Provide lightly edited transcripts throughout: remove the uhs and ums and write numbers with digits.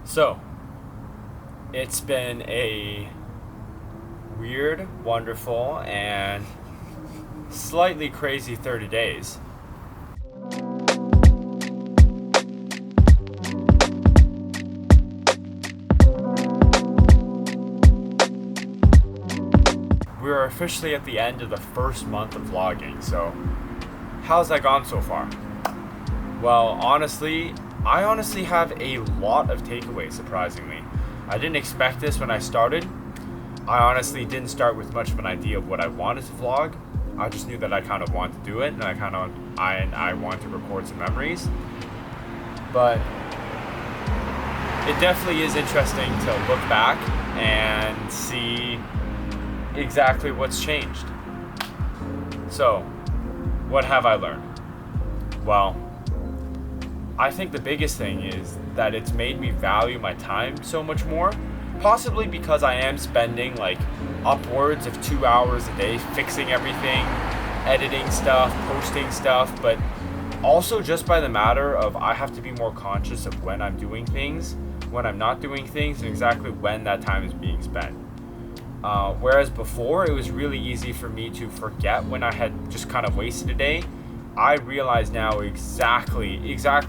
So, it's been a weird, wonderful, and slightly crazy 30 days. We are officially at the end of the first month of vlogging, so how's that gone so far? Well, I honestly have a lot of takeaways, surprisingly. I didn't expect this when I started. I honestly didn't start with much of an idea of what I wanted to vlog. I just knew that I kind of wanted to do it, and I wanted to record some memories. But it definitely is interesting to look back and see exactly what's changed. So, what have I learned? Well, I think the biggest thing is that it's made me value my time so much more. Possibly because I am spending like upwards of 2 hours a day fixing everything, editing stuff, posting stuff, but also just by the matter of I have to be more conscious of when I'm doing things, when I'm not doing things, and exactly when that time is being spent. Whereas before, it was really easy for me to forget when I had just kind of wasted a day. I realize now exactly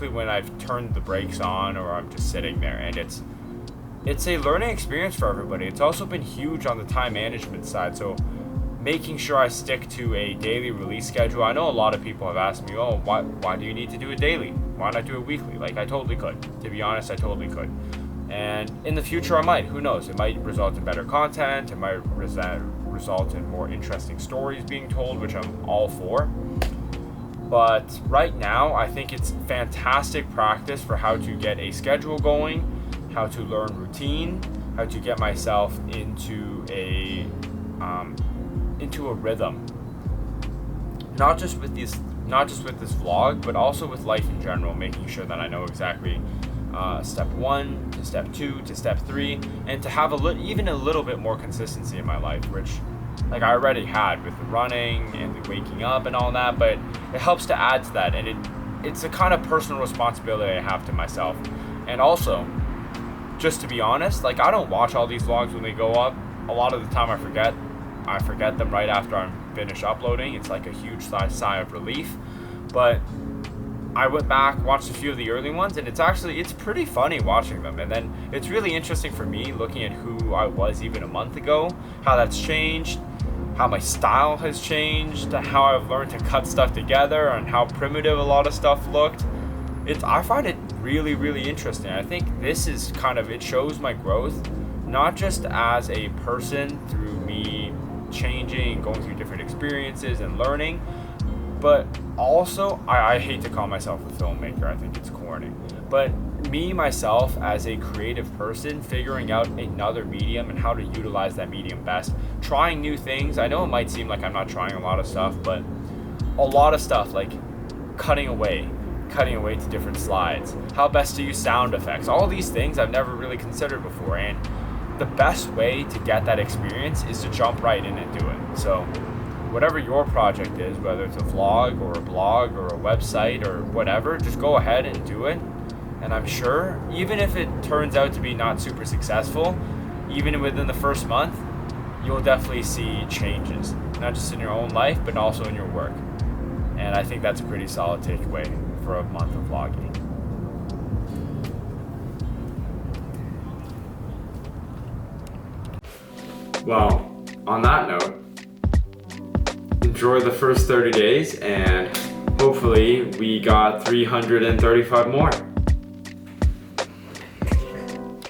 when I've turned the brakes on or I'm just sitting there, and it's a learning experience for everybody. It's also been huge on the time management side, so making sure I stick to a daily release schedule. I know a lot of people have asked me, oh, why do you need to do it daily? Why not do it weekly? Like, I totally could. To be honest, I totally could. And in the future, I might. Who knows? It might result in better content. It might result in more interesting stories being told, which I'm all for. But right now, I think it's fantastic practice for how to get a schedule going, how to learn routine, how to get myself into a rhythm. Not just with this vlog, but also with life in general, making sure that I know exactly step 1 to step 2 to step 3, and to have even a little bit more consistency in my life, which like I already had with the running and the waking up and all that, but it helps to add to that, and it's a kind of personal responsibility I have to myself. And also, just to be honest, like I don't watch all these vlogs when they go up. A lot of the time I forget them right after I'm finished uploading. It's like a huge sigh of relief. But I went back, watched a few of the early ones, and it's pretty funny watching them. And then it's really interesting for me looking at who I was even a month ago, how that's changed, how my style has changed, how I've learned to cut stuff together, and how primitive a lot of stuff looked. I find it really, really interesting. I think this is it shows my growth, not just as a person through me changing and going through different experiences and learning, but also, I hate to call myself a filmmaker, I think it's corny, but me, myself, as a creative person, figuring out another medium and how to utilize that medium best, trying new things. I know it might seem like I'm not trying a lot of stuff, but a lot of stuff, like cutting away to different slides, how best to use sound effects, all these things I've never really considered before, and the best way to get that experience is to jump right in and do it. So whatever your project is, whether it's a vlog or a blog or a website or whatever, just go ahead and do it. And I'm sure, even if it turns out to be not super successful, even within the first month, you'll definitely see changes, not just in your own life, but also in your work. And I think that's a pretty solid takeaway for a month of vlogging. Well, on that note, enjoy the first 30 days, and hopefully we got 335 more.